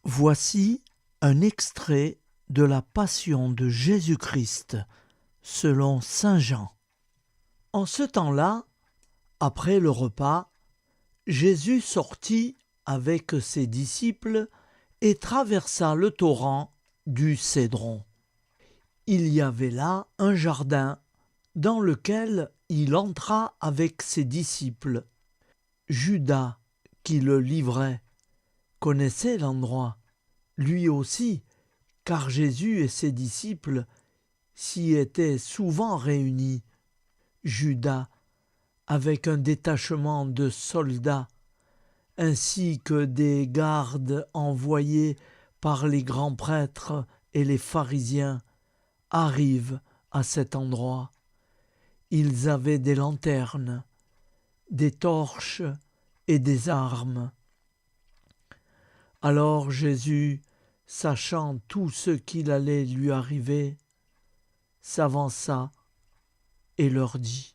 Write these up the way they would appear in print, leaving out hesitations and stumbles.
Voici un extrait de la Passion de Jésus-Christ selon saint Jean. En ce temps-là, après le repas, Jésus sortit avec ses disciples et traversa le torrent du Cédron. Il y avait là un jardin dans lequel il entra avec ses disciples. Judas, qui le livrait, connaissait l'endroit, lui aussi, car Jésus et ses disciples s'y étaient souvent réunis. Judas, avec un détachement de soldats, ainsi que des gardes envoyés par les grands prêtres et les pharisiens, arrive à cet endroit. Ils avaient des lanternes, des torches et des armes. Alors Jésus, sachant tout ce qu'il allait lui arriver, s'avança et leur dit :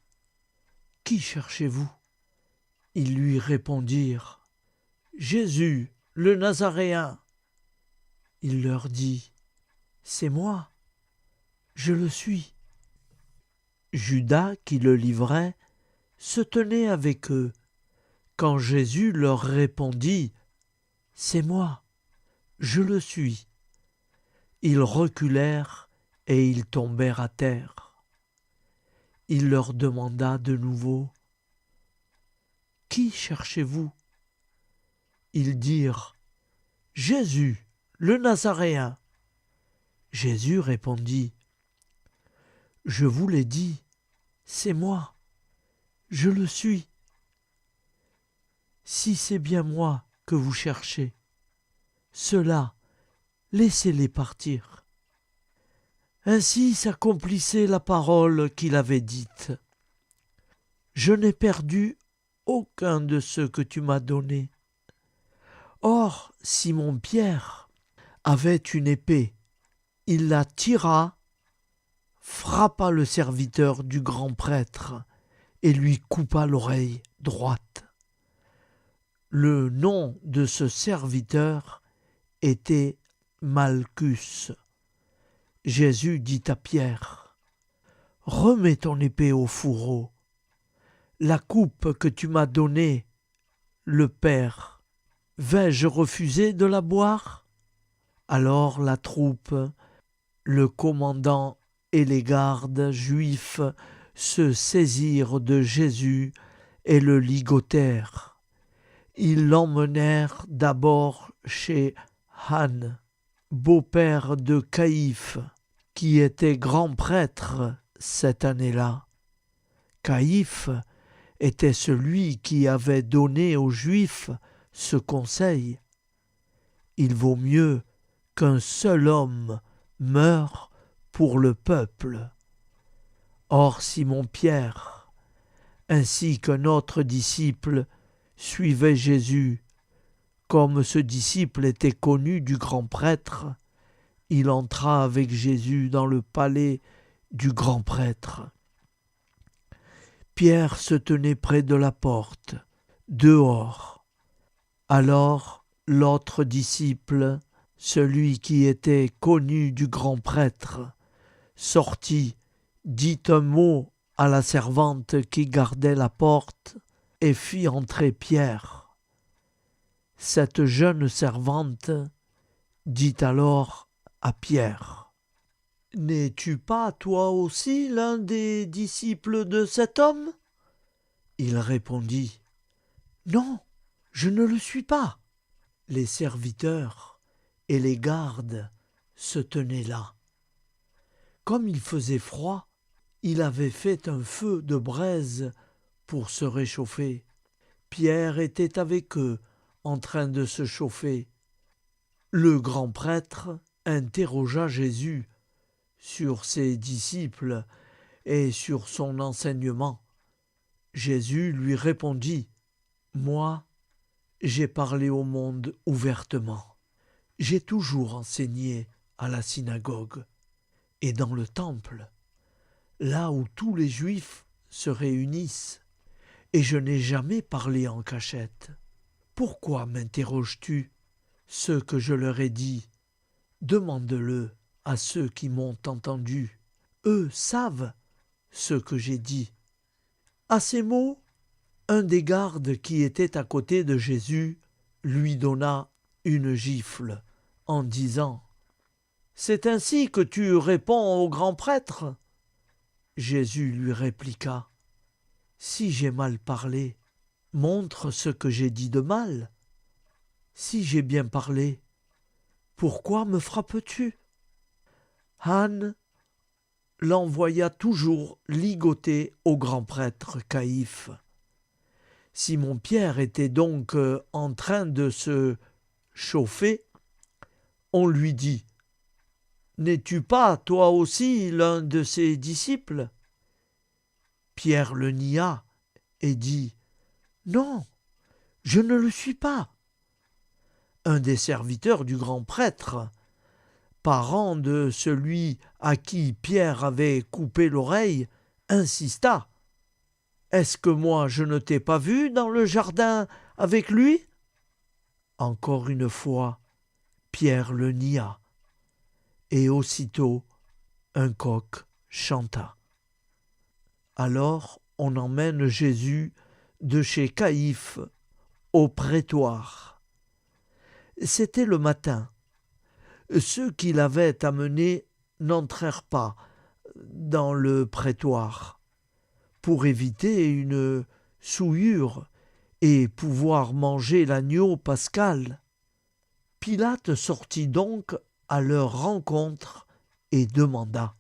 « Qui cherchez-vous ? » Ils lui répondirent : « Jésus, le Nazaréen. » Il leur dit : « C'est moi, je le suis. » Judas, qui le livrait, se tenait avec eux. Quand Jésus leur répondit : « C'est moi, je le suis. » Ils reculèrent et ils tombèrent à terre. Il leur demanda de nouveau : « Qui cherchez-vous ? » Ils dirent : « Jésus, le Nazaréen. » Jésus répondit : « Je vous l'ai dit, c'est moi, je le suis. Si c'est bien moi que vous cherchez, ceux-là, laissez-les partir. » Ainsi s'accomplissait la parole qu'il avait dite : « Je n'ai perdu aucun de ceux que tu m'as donnés. » Or, Simon-Pierre avait une épée. Il la tira, frappa le serviteur du grand prêtre et lui coupa l'oreille droite. Le nom de ce serviteur était Malchus. Jésus dit à Pierre : « Remets ton épée au fourreau. La coupe que tu m'as donnée, le Père, vais-je refuser de la boire ? » Alors la troupe, le commandant et les gardes juifs se saisirent de Jésus et le ligotèrent. Ils l'emmenèrent d'abord chez Anne, beau-père de Caïphe, qui était grand prêtre cette année-là. Caïphe était celui qui avait donné aux Juifs ce conseil : il vaut mieux qu'un seul homme meure pour le peuple. Or Simon-Pierre, ainsi qu'un autre disciple, suivait Jésus. Comme ce disciple était connu du grand prêtre, il entra avec Jésus dans le palais du grand prêtre. Pierre se tenait près de la porte, dehors. Alors l'autre disciple, celui qui était connu du grand prêtre, sortit, dit un mot à la servante qui gardait la porte et fit entrer Pierre. Cette jeune servante dit alors à Pierre : « N'es-tu pas toi aussi l'un des disciples de cet homme ? » Il répondit : « Non, je ne le suis pas. » Les serviteurs et les gardes se tenaient là. Comme il faisait froid, il avait fait un feu de braise pour se réchauffer. Pierre était avec eux, en train de se chauffer. Le grand prêtre interrogea Jésus sur ses disciples et sur son enseignement. Jésus lui répondit : « Moi, j'ai parlé au monde ouvertement. J'ai toujours enseigné à la synagogue et dans le temple, là où tous les Juifs se réunissent, et je n'ai jamais parlé en cachette. Pourquoi m'interroges-tu ? Ce que je leur ai dit, demande-le à ceux qui m'ont entendu. Eux savent ce que j'ai dit. » À ces mots, un des gardes qui était à côté de Jésus lui donna une gifle en disant « C'est ainsi que tu réponds au grand prêtre ?» Jésus lui répliqua « Si j'ai mal parlé, montre ce que j'ai dit de mal. Si j'ai bien parlé, pourquoi me frappes-tu » Anne l'envoya toujours ligoter au grand prêtre Caïphe. Simon-Pierre était donc en train de se chauffer. On lui dit « N'es-tu pas, toi aussi, l'un de ses disciples ?» Pierre le nia et dit « Non, je ne le suis pas. » Un des serviteurs du grand prêtre, parent de celui à qui Pierre avait coupé l'oreille, insista. « Est-ce que moi je ne t'ai pas vu dans le jardin avec lui ?» Encore une fois, Pierre le nia, et aussitôt un coq chanta. Alors on emmène Jésus de chez Caïphe au prétoire. C'était le matin. Ceux qui l'avaient amené n'entrèrent pas dans le prétoire pour éviter une souillure et pouvoir manger l'agneau pascal. Pilate sortit donc à leur rencontre et demanda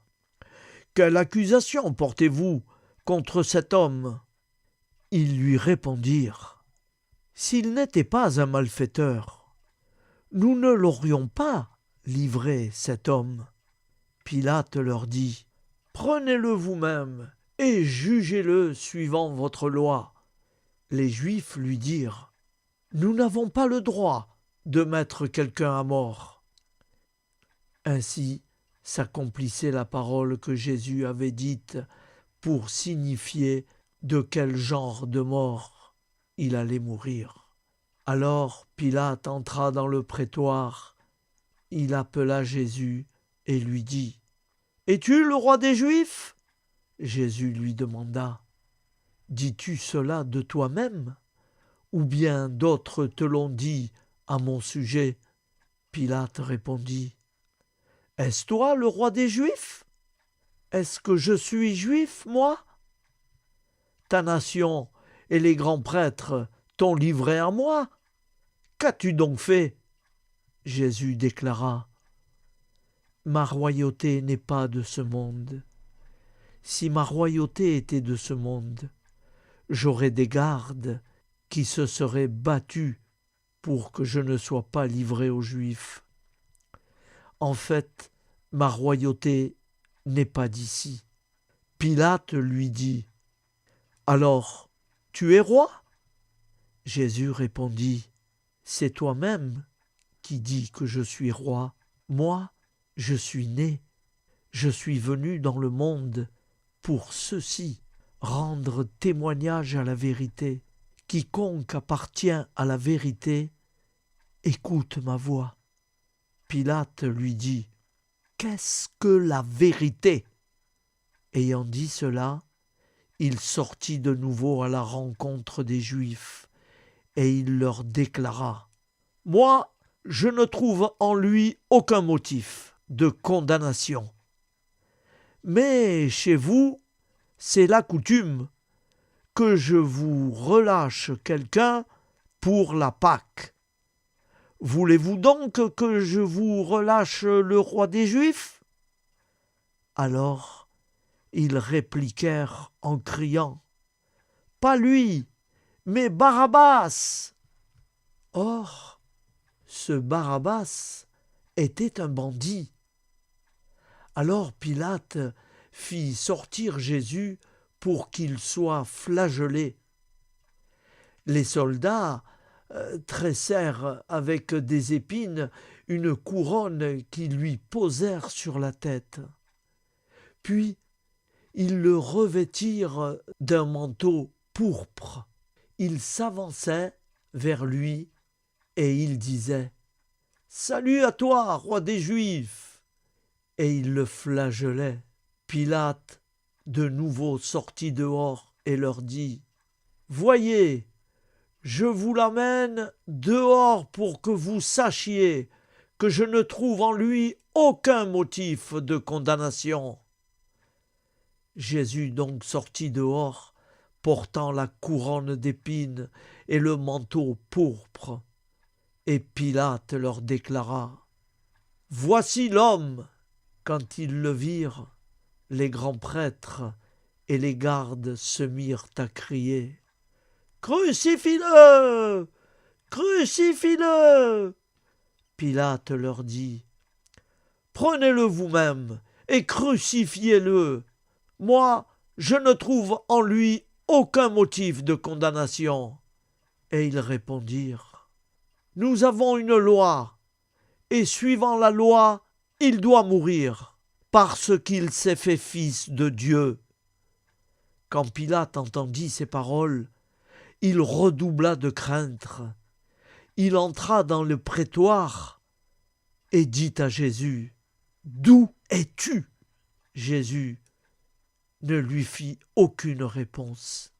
« Quelle accusation portez-vous contre cet homme ?» Ils lui répondirent « S'il n'était pas un malfaiteur, nous ne l'aurions pas livré cet homme. » Pilate leur dit « Prenez-le vous-même et jugez-le suivant votre loi. » Les Juifs lui dirent « Nous n'avons pas le droit de mettre quelqu'un à mort. » Ainsi s'accomplissait la parole que Jésus avait dite pour signifier de quel genre de mort il allait mourir. Alors Pilate entra dans le prétoire, il appela Jésus et lui dit « Es-tu le roi des Juifs ?» Jésus lui demanda « Dis-tu cela de toi-même, ou bien d'autres te l'ont dit à mon sujet ?» Pilate répondit « Est-ce toi le roi des Juifs ? Est-ce que je suis juif, moi ? Ta nation et les grands prêtres t'ont livré à moi. Qu'as-tu donc fait ?» Jésus déclara « Ma royauté n'est pas de ce monde. Si ma royauté était de ce monde, j'aurais des gardes qui se seraient battus pour que je ne sois pas livré aux Juifs. En fait, ma royauté n'est pas d'ici. » Pilate lui dit « Alors, tu es roi ?» Jésus répondit « C'est toi-même qui dis que je suis roi. Moi, je suis né, je suis venu dans le monde pour ceci, rendre témoignage à la vérité. Quiconque appartient à la vérité, écoute ma voix. » Pilate lui dit « Qu'est-ce que la vérité ?» Ayant dit cela, il sortit de nouveau à la rencontre des Juifs, et il leur déclara « Moi, je ne trouve en lui aucun motif de condamnation. Mais chez vous, c'est la coutume que je vous relâche quelqu'un pour la Pâque. Voulez-vous donc que je vous relâche le roi des Juifs ?» Alors ils répliquèrent en criant « Pas lui, mais Barabbas !» Or, ce Barabbas était un bandit. Alors Pilate fit sortir Jésus pour qu'il soit flagellé. Les soldats tressèrent avec des épines une couronne qui lui posèrent sur la tête. Puis ils le revêtirent d'un manteau pourpre. Ils s'avançaient vers lui et ils disaient Salut à toi, roi des Juifs !» Et ils le flagellaient. Pilate, de nouveau sortit dehors et leur dit : « Voyez, je vous l'amène dehors pour que vous sachiez que je ne trouve en lui aucun motif de condamnation. » Jésus donc sortit dehors, portant la couronne d'épines et le manteau pourpre. Et Pilate leur déclara : « Voici l'homme !» Quand ils le virent, les grands prêtres et les gardes se mirent à crier : « Crucifie-le ! Crucifie-le ! » Pilate leur dit : « Prenez-le vous-même et crucifiez-le. Moi, je ne trouve en lui aucun motif de condamnation. » Et ils répondirent : « Nous avons une loi, et suivant la loi, il doit mourir, parce qu'il s'est fait fils de Dieu. » Quand Pilate entendit ces paroles, il redoubla de crainte. Il entra dans le prétoire et dit à Jésus : « D'où es-tu » Jésus ne lui fit aucune réponse.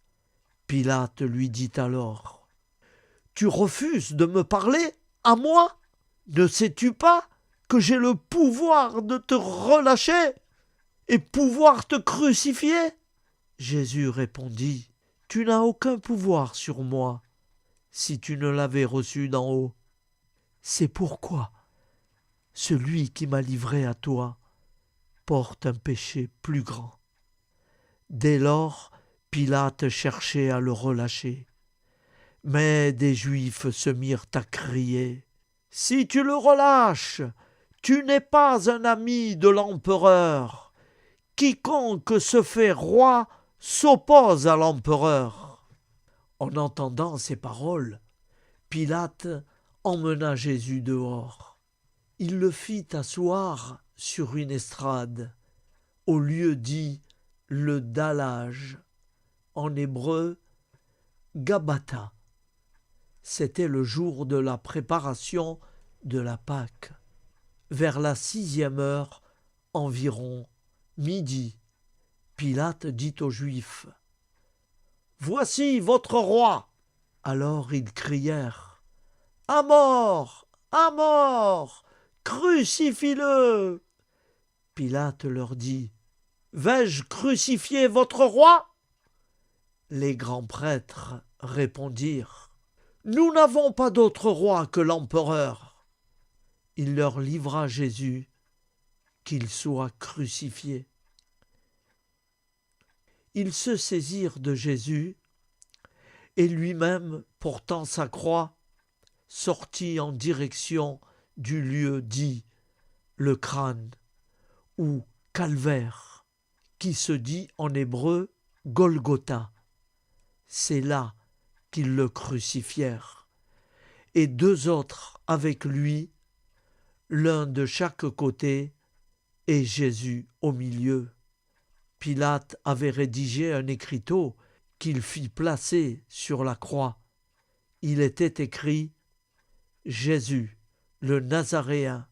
Pilate lui dit alors : « Tu refuses de me parler, à moi ? Ne sais-tu pas que j'ai le pouvoir de te relâcher et pouvoir te crucifier ?» Jésus répondit : « Tu n'as aucun pouvoir sur moi si tu ne l'avais reçu d'en haut. C'est pourquoi celui qui m'a livré à toi porte un péché plus grand. » Dès lors, Pilate cherchait à le relâcher. Mais des Juifs se mirent à crier : « Si tu le relâches, tu n'es pas un ami de l'empereur. Quiconque se fait roi s'oppose à l'empereur. » En entendant ces paroles, Pilate emmena Jésus dehors. Il le fit asseoir sur une estrade, au lieu dit le dallage, en hébreu Gabbatha. C'était le jour de la préparation de la Pâque. Vers la 6e heure, environ midi, Pilate dit aux Juifs : « Voici votre roi !» Alors ils crièrent : « À mort ! À mort ! Crucifie-le !» Pilate leur dit : « Vais-je crucifier votre roi ?» Les grands prêtres répondirent : « Nous n'avons pas d'autre roi que l'empereur. » Il leur livra Jésus, qu'il soit crucifié. Ils se saisirent de Jésus, et lui-même, portant sa croix, sortit en direction du lieu dit le crâne, ou calvaire, qui se dit en hébreu Golgotha. C'est là qu'ils le crucifièrent, et 2 autres avec lui, l'un de chaque côté, et Jésus au milieu. Pilate avait rédigé un écriteau qu'il fit placer sur la croix. Il était écrit : « Jésus, le Nazaréen,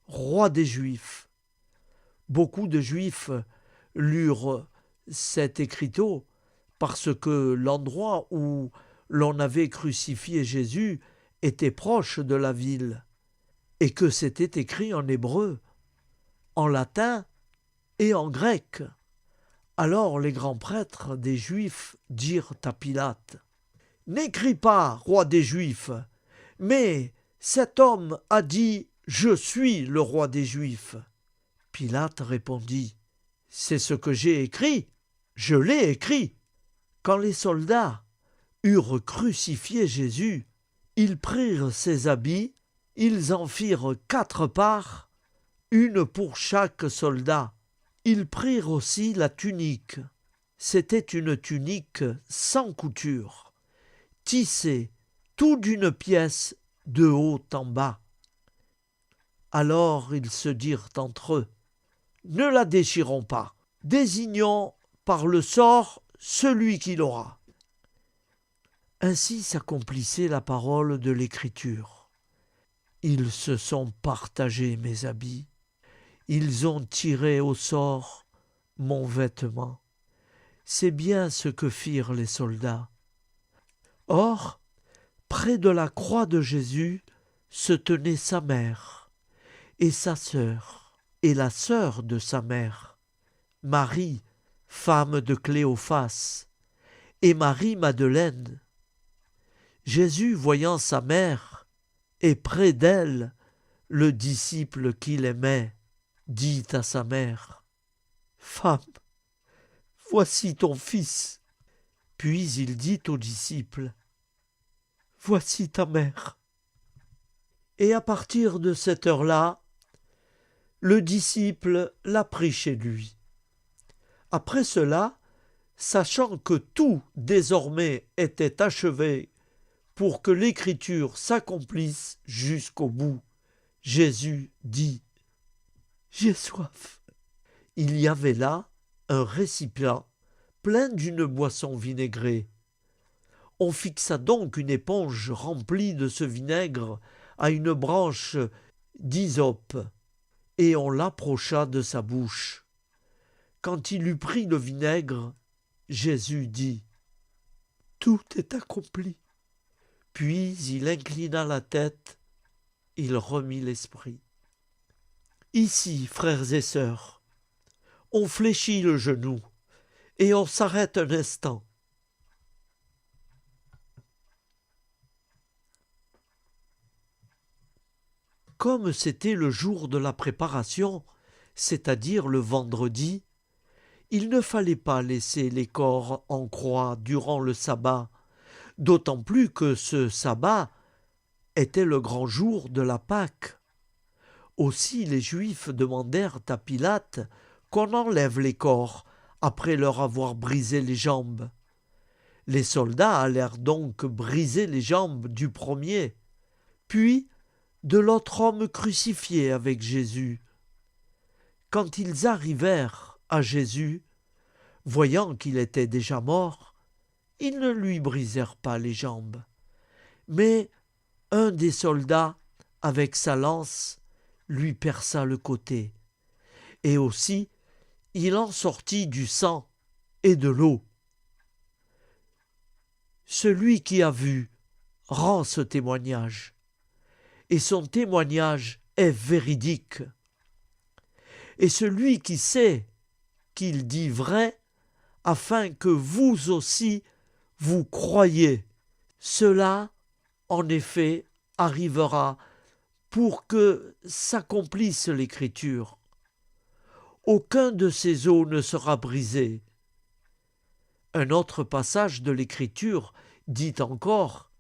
roi des Juifs. » Beaucoup de Juifs lurent cet écriteau parce que l'endroit où l'on avait crucifié Jésus était proche de la ville et que c'était écrit en hébreu, en latin et en grec. Alors les grands prêtres des Juifs dirent à Pilate : « N'écris pas, roi des Juifs, mais cet homme a dit : Je suis le roi des Juifs. » Pilate répondit : « C'est ce que j'ai écrit, je l'ai écrit. » Quand les soldats eurent crucifié Jésus, ils prirent ses habits, ils en firent 4 parts, une pour chaque soldat. Ils prirent aussi la tunique. C'était une tunique sans couture, tissée tout d'une pièce de haut en bas. Alors ils se dirent entre eux : « Ne la déchirons pas, désignons par le sort celui qui l'aura. » Ainsi s'accomplissait la parole de l'Écriture. Ils se sont partagés mes habits. Ils ont tiré au sort mon vêtement. C'est bien ce que firent les soldats. Or, près de la croix de Jésus se tenaient sa mère et sa sœur et la sœur de sa mère, Marie, femme de Cléophas, et Marie-Madeleine. Jésus, voyant sa mère et près d'elle le disciple qu'il aimait, dit à sa mère: « Femme, voici ton fils. » Puis il dit au disciple: « Voici ta mère. » Et à partir de cette heure-là, le disciple l'a pris chez lui. Après cela, sachant que tout désormais était achevé pour que l'écriture s'accomplisse jusqu'au bout, Jésus dit: « J'ai soif. » Il y avait là un récipient plein d'une boisson vinaigrée. On fixa donc une éponge remplie de ce vinaigre à une branche d'hysope, et on l'approcha de sa bouche. Quand il eut pris le vinaigre, Jésus dit: « Tout est accompli. » Puis il inclina la tête, il remit l'esprit. Ici, frères et sœurs, on fléchit le genou et on s'arrête un instant. Comme c'était le jour de la préparation, c'est-à-dire le vendredi, il ne fallait pas laisser les corps en croix durant le sabbat, d'autant plus que ce sabbat était le grand jour de la Pâque. Aussi les Juifs demandèrent à Pilate qu'on enlève les corps après leur avoir brisé les jambes. Les soldats allèrent donc briser les jambes du premier, puis de l'autre homme crucifié avec Jésus. Quand ils arrivèrent à Jésus, voyant qu'il était déjà mort, ils ne lui brisèrent pas les jambes. Mais un des soldats, avec sa lance, lui perça le côté. Et aussi, il en sortit du sang et de l'eau. Celui qui a vu rend ce témoignage, et son témoignage est véridique. Et celui qui sait qu'il dit vrai, afin que vous aussi vous croyiez. Cela, en effet, arrivera pour que s'accomplisse l'Écriture. Aucun de ces os ne sera brisé. Un autre passage de l'Écriture dit encore: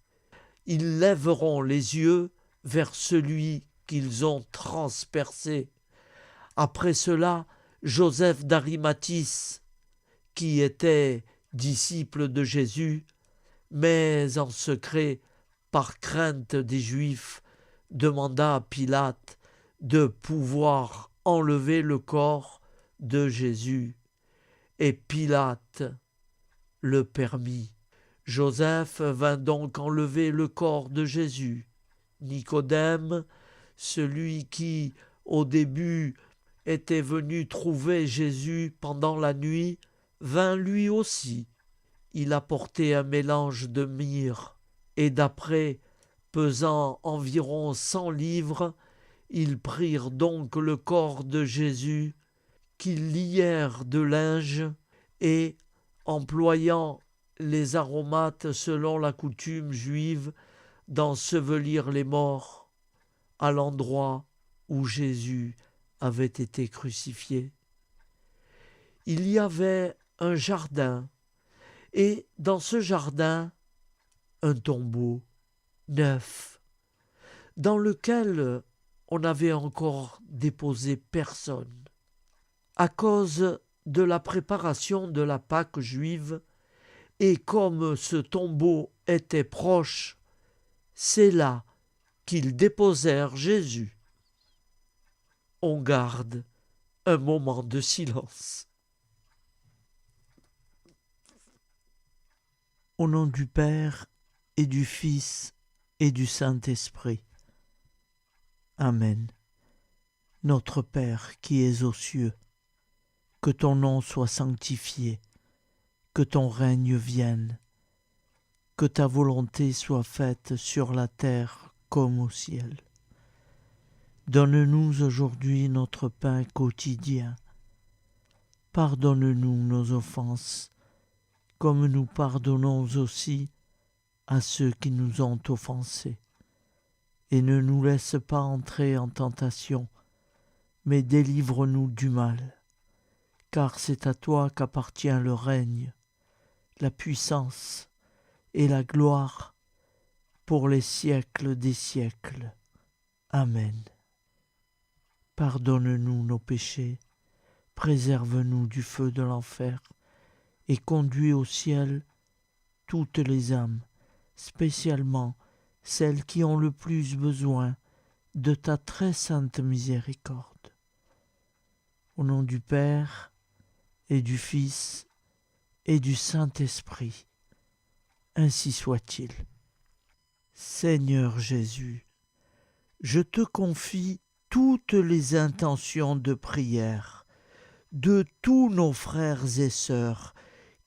ils lèveront les yeux vers celui qu'ils ont transpercé. Après cela, Joseph d'Arimathie, qui était disciple de Jésus, mais en secret, par crainte des Juifs, demanda à Pilate de pouvoir enlever le corps de Jésus. Et Pilate le permit. Joseph vint donc enlever le corps de Jésus. Nicodème, celui qui, au début, était venu trouver Jésus pendant la nuit, vint lui aussi. Il apportait un mélange de myrrhe, et d'après, pesant environ 100 livres, ils prirent donc le corps de Jésus, qu'ils lièrent de linge, et, employant les aromates selon la coutume juive, d'ensevelir les morts à l'endroit où Jésus avait été crucifié. Il y avait un jardin, et dans ce jardin, un tombeau neuf, dans lequel on n'avait encore déposé personne. À cause de la préparation de la Pâque juive, et comme ce tombeau était proche, c'est là qu'ils déposèrent Jésus. On garde un moment de silence. Au nom du Père et du Fils et du Saint-Esprit. Amen. Notre Père qui es aux cieux, que ton nom soit sanctifié, que ton règne vienne, que ta volonté soit faite sur la terre comme au ciel. Donne-nous aujourd'hui notre pain quotidien. Pardonne-nous nos offenses, comme nous pardonnons aussi à ceux qui nous ont offensés. Et ne nous laisse pas entrer en tentation, mais délivre-nous du mal. Car c'est à toi qu'appartient le règne, la puissance et la gloire pour les siècles des siècles. Amen. Pardonne-nous nos péchés, préserve-nous du feu de l'enfer, et conduis au ciel toutes les âmes, spécialement celles qui ont le plus besoin de ta très sainte miséricorde. Au nom du Père, et du Fils, et du Saint-Esprit, ainsi soit-il. Seigneur Jésus, je te confie toutes les intentions de prière de tous nos frères et sœurs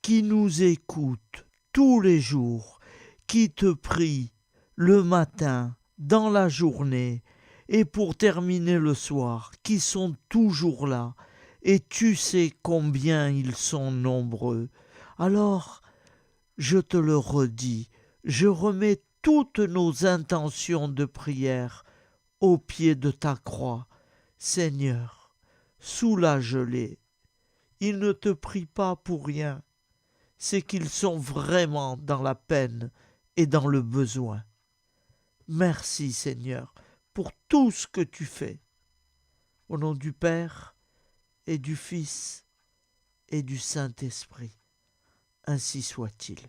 qui nous écoutent tous les jours, qui te prient le matin, dans la journée et pour terminer le soir, qui sont toujours là, et tu sais combien ils sont nombreux. Alors, je te le redis, je remets toutes nos intentions de prière au pied de ta croix. Seigneur, soulage-les. Ils ne te prient pas pour rien, c'est qu'ils sont vraiment dans la peine et dans le besoin. Merci Seigneur pour tout ce que tu fais. Au nom du Père et du Fils et du Saint-Esprit, ainsi soit-il.